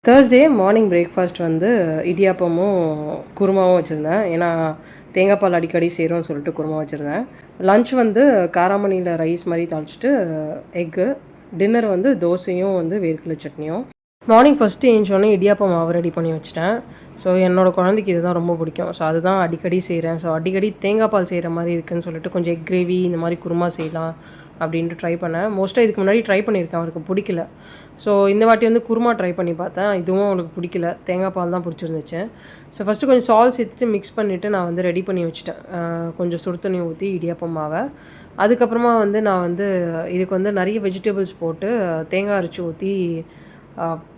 Thursday morning breakfast வந்து இடியாப்பமும் குருமாவும் வச்சுருந்தேன். ஏன்னா தேங்காய் பால் அடிக்கடி செய்கிறோன்னு சொல்லிட்டு குருமா வச்சுருந்தேன். லன்ச் வந்து காராமணியில் ரைஸ் மாதிரி தாளிச்சிட்டு எக்கு. டின்னர் வந்து தோசையும் வந்து வேர்க்கடலை சட்னியும். மார்னிங் ஃபஸ்ட்டு ஏஞ்சோடனே இடியாப்பம் மாவு ரெடி பண்ணி வச்சுட்டேன். ஸோ என்னோடய குழந்தைக்கு இதுதான் ரொம்ப பிடிக்கும். ஸோ அதுதான் அடிக்கடி செய்கிறேன். ஸோ அடிக்கடி தேங்காய் பால் செய்கிற மாதிரி இருக்குதுன்னு சொல்லிட்டு கொஞ்சம் எக் கிரேவி இந்த மாதிரி குருமா செய்யலாம் அப்படின்ட்டு ட்ரை பண்ணேன். மோஸ்ட்டாக இதுக்கு முன்னாடி ட்ரை பண்ணியிருக்கேன், அவருக்கு பிடிக்கல. ஸோ இந்த வாட்டி வந்து குருமா ட்ரை பண்ணி பார்த்தேன். இதுவும் அவனுக்கு பிடிக்கல, தேங்காய் பால் தான் பிடிச்சிருந்துச்சு. ஸோ ஃபஸ்ட்டு கொஞ்சம் சால்ட் சேர்த்துட்டு மிக்ஸ் பண்ணிவிட்டு நான் வந்து ரெடி பண்ணி வச்சுட்டேன். கொஞ்சம் சுடு தண்ணி ஊற்றி இடியாப்பம் மாவை. அதுக்கப்புறமா வந்து நான் வந்து இதுக்கு வந்து நிறைய வெஜிடபிள்ஸ் போட்டு தேங்காய் அரைச்சி ஊற்றி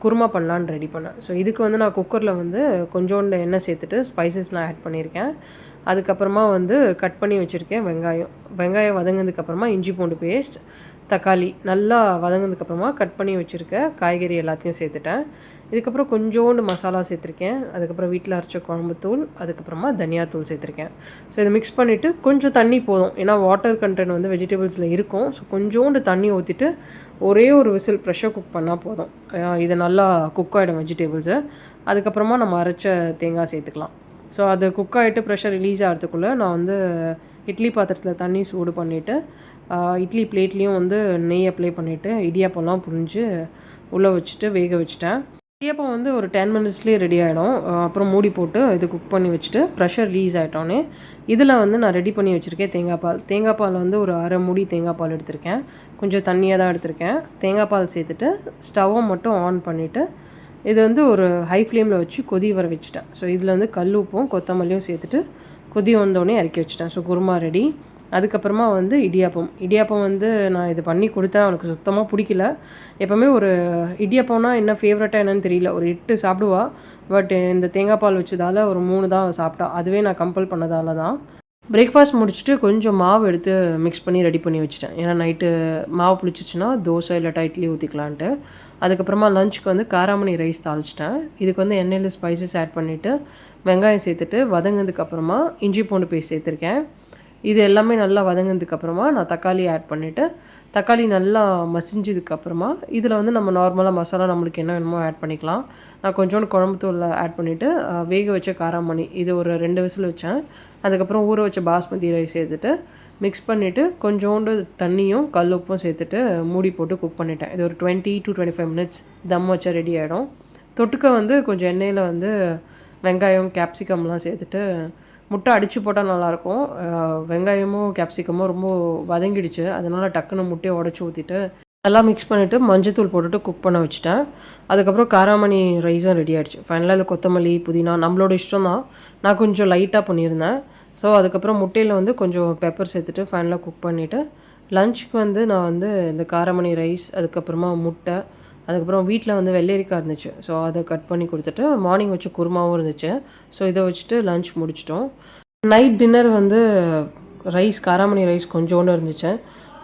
குருமா பண்ணலான்னு ரெடி பண்ணேன். ஸோ இதுக்கு வந்து நான் குக்கரில் வந்து கொஞ்சோண்டு எண்ணெய் சேர்த்துட்டு ஸ்பைசஸ்லாம் ஆட் பண்ணியிருக்கேன். அதுக்கப்புறமா வந்து கட் பண்ணி வச்சுருக்கேன் வெங்காயம் வதங்கினதுக்கப்புறமா இஞ்சி பூண்டு பேஸ்ட், தக்காளி நல்லா வதங்கினதுக்கப்புறமா கட் பண்ணி வச்சுருக்க காய்கறி எல்லாத்தையும் சேர்த்துட்டேன். இதுக்கப்புறம் கொஞ்சோண்டு மசாலா சேர்த்துருக்கேன். அதுக்கப்புறம் வீட்டில் அரைச்ச குழம்புத்தூள், அதுக்கப்புறமா தனியாத்தூள் சேர்த்துருக்கேன். ஸோ இதை மிக்ஸ் பண்ணிவிட்டு கொஞ்சம் தண்ணி போதும், ஏன்னா வாட்டர் கண்டென்ட் வந்து வெஜிடபிள்ஸில் இருக்கும். ஸோ கொஞ்சோண்டு தண்ணி ஊற்றிட்டு ஒரே ஒரு விசில் ப்ரெஷர் குக் பண்ணால் போதும். இது நல்லா குக் ஆகிடும் வெஜிடபிள்ஸு. அதுக்கப்புறமா நம்ம அரைச்ச தேங்காய் சேர்த்துக்கலாம். ஸோ அது குக் ஆகிட்டு ப்ரெஷர் ரிலீஸ் ஆகிறதுக்குள்ளே நான் வந்து இட்லி பாத்திரத்தில் தண்ணி சூடு பண்ணிவிட்டு இட்லி பிளேட்லேயும் வந்து நெய் அப்ளை பண்ணிவிட்டு இடியாப்பம்லாம் புரிஞ்சு உள்ளே வச்சுட்டு வேக வச்சுட்டேன். இடியாப்பம் வந்து ஒரு 10 மினிட்ஸ்லேயே ரெடி ஆகிடும். அப்புறம் மூடி போட்டு இது குக் பண்ணி வச்சுட்டு ப்ரெஷர் ரிலீஸ் ஆகிட்டோன்னே இதில் வந்து நான் ரெடி பண்ணி வச்சுருக்கேன் தேங்காய் பால் வந்து ஒரு அரை மூடி தேங்காய் பால் எடுத்திருக்கேன். கொஞ்சம் தண்ணியாக தான் எடுத்திருக்கேன். தேங்காய் பால் சேர்த்துட்டு ஸ்டவ்வை மட்டும் ஆன் பண்ணிவிட்டு இது வந்து ஒரு ஹை ஃப்ளேமில் வச்சு கொதி வர வச்சுட்டேன். ஸோ இதில் வந்து கல் உப்பும் கொத்தமல்லியும் சேர்த்துட்டு கொதி வந்தோடனே இறக்கி வச்சுட்டேன். So kurma ready. அதுக்கப்புறமா வந்து இடியாப்பம் வந்து நான் இது பண்ணி கொடுத்தேன். அவனுக்கு சுத்தமாக பிடிக்கல. எப்போவுமே ஒரு இடியாப்பம்னா என்ன ஃபேவரட்டாக என்னன்னு தெரியல, ஒரு 8 சாப்பிடுவா. பட் இந்த தேங்காய் பால் வச்சதால் ஒரு 3 தான் சாப்பிட்டா. அதுவே நான் கம்பல் பண்ணதால தான். பிரேக்ஃபாஸ்ட் முடிச்சுட்டு கொஞ்சம் மாவு எடுத்து மிக்ஸ் பண்ணி ரெடி பண்ணி வச்சுட்டேன். ஏன்னா நைட்டு மாவு புளிச்சிச்சுன்னா தோசை இல்லாட்டா இட்லி ஊற்றிக்கலான்ட்டு. அதுக்கப்புறமா லஞ்சுக்கு வந்து காராமணி ரைஸ் தாளிச்சிட்டேன். இதுக்கு வந்து எண்ணெயில் ஸ்பைசஸ் ஆட் பண்ணிவிட்டு வெங்காயம் சேர்த்துட்டு வதங்கினதுக்கப்புறமா இஞ்சி பூண்டு பேஸ்ட் சேர்த்துருக்கேன். இது எல்லாமே நல்லா வதங்கினதுக்கப்புறமா நான் தக்காளி ஆட் பண்ணிவிட்டு தக்காளி நல்லா மசிஞ்சதுக்கப்புறமா இதில் வந்து நம்ம நார்மலாக மசாலா நம்மளுக்கு என்ன வேணுமோ ஆட் பண்ணிக்கலாம். நான் கொஞ்சோண்டு குழம்புத்தூள் ஆட் பண்ணிவிட்டு வேக வச்ச காராமணி இது ஒரு 2 விசில் வச்சேன். அதுக்கப்புறம் ஊற வச்ச பாஸ்மதி ரைஸ் சேர்த்துட்டு மிக்ஸ் பண்ணிவிட்டு கொஞ்சோண்டு தண்ணியும் கல் உப்பும் சேர்த்துட்டு மூடி போட்டு குக் பண்ணிட்டேன். இது ஒரு 20 to 25 மினிட்ஸ் தம் வச்சா ரெடி ஆகிடும். தொட்டுக்க வந்து கொஞ்சம் எண்ணெயில் வந்து வெங்காயம் கேப்சிகம்லாம் சேர்த்துட்டு முட்டை அடித்து போட்டால் நல்லாயிருக்கும். வெங்காயமும் கேப்சிகமும் ரொம்ப வதங்கிடுச்சு, அதனால் டக்குன்னு முட்டையை உடச்சி ஊற்றிட்டு எல்லாம் மிக்ஸ் பண்ணிவிட்டு மஞ்சத்தூள் போட்டுட்டு குக் பண்ண வச்சுட்டேன். அதுக்கப்புறம் காராமணி ரைஸும் ரெடி ஆகிடுச்சு. ஃபைனலாக இல்லை கொத்தமல்லி புதினா நம்மளோட இஷ்டம் தான். நான் கொஞ்சம் லைட்டாக பண்ணியிருந்தேன். ஸோ அதுக்கப்புறம் முட்டையில் வந்து கொஞ்சம் பெப்பர் சேர்த்துட்டு ஃபைனலாக குக் பண்ணிவிட்டு லஞ்சுக்கு வந்து நான் வந்து இந்த காராமணி ரைஸ், அதுக்கப்புறமா முட்டை, அதுக்கப்புறம் வீட்டில் வந்து வெள்ளரிக்காய் இருந்துச்சு. ஸோ அதை கட் பண்ணி கொடுத்துட்டு மார்னிங் வச்ச குருமாவும் இருந்துச்சு. ஸோ இதை வச்சுட்டு லஞ்ச் முடிச்சிட்டோம். நைட் டின்னர் வந்து காராமணி ரைஸ் கொஞ்சோண்டு இருந்துச்சு.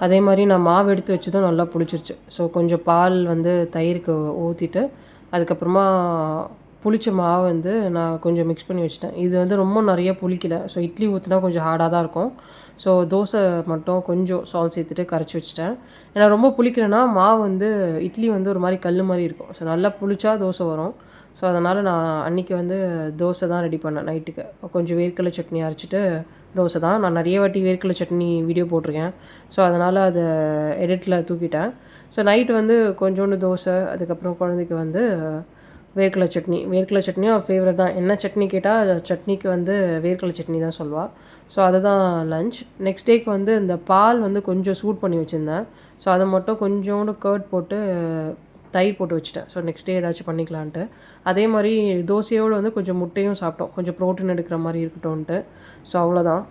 அதே மாதிரி நான் மாவு எடுத்து வச்சதும் நல்லா பிடிச்சிருச்சு. ஸோ கொஞ்சம் பால் வந்து தயிருக்கு ஊற்றிட்டு அதுக்கப்புறமா புளிச்ச மாவு வந்து நான் கொஞ்சம் மிக்ஸ் பண்ணி வச்சுட்டேன். இது வந்து ரொம்ப நிறைய புளிக்கல. ஸோ இட்லி ஊற்றினா கொஞ்சம் ஹார்டாக தான் இருக்கும். ஸோ தோசை மட்டும் கொஞ்சம் சால்ட் சேர்த்துட்டு கரைச்சி வச்சுட்டேன். ஏன்னா ரொம்ப புளிக்கலைன்னா மாவு வந்து இட்லி வந்து ஒரு மாதிரி கல் மாதிரி இருக்கும். ஸோ நல்லா புளிச்சா தோசை வரும். ஸோ அதனால் நான் அன்றைக்கி வந்து தோசை தான் ரெடி பண்ணேன் நைட்டுக்கு. கொஞ்சம் வேர்க்கடலை சட்னி அரைச்சிட்டு தோசை தான். நான் நிறைய வாட்டி வேர்க்கடலை சட்னி வீடியோ போட்டிருக்கேன். ஸோ அதனால் அதை எடிட்டில் தூக்கிட்டேன். ஸோ நைட்டு வந்து கொஞ்சோண்டு தோசை, அதுக்கப்புறம் குழந்தைக்கு வந்து வேர்க்கடலை சட்னியும் ஃபேவரட் தான். என்ன சட்னி கேட்டால் சட்னிக்கு வந்து வேர்க்கடலை சட்னி தான் சொல்லுவாள். ஸோ அதுதான் லஞ்ச். நெக்ஸ்ட் டேக்கு வந்து இந்த பால் வந்து கொஞ்சம் சூட் பண்ணி வச்சுருந்தேன். ஸோ அதை மட்டும் கொஞ்சோண்டு கர்ட் போட்டு தயிர் போட்டு வச்சுட்டேன். ஸோ நெக்ஸ்ட் டே ஏதாச்சும் பண்ணிக்கலான்ட்டு. அதே மாதிரி தோசையோடு வந்து கொஞ்சம் முட்டையும் சாப்பிட்டோம், கொஞ்சம் ப்ரோட்டீன் எடுக்கிற மாதிரி இருக்கட்டும்ன்ட்டு. ஸோ அவ்வளோதான்.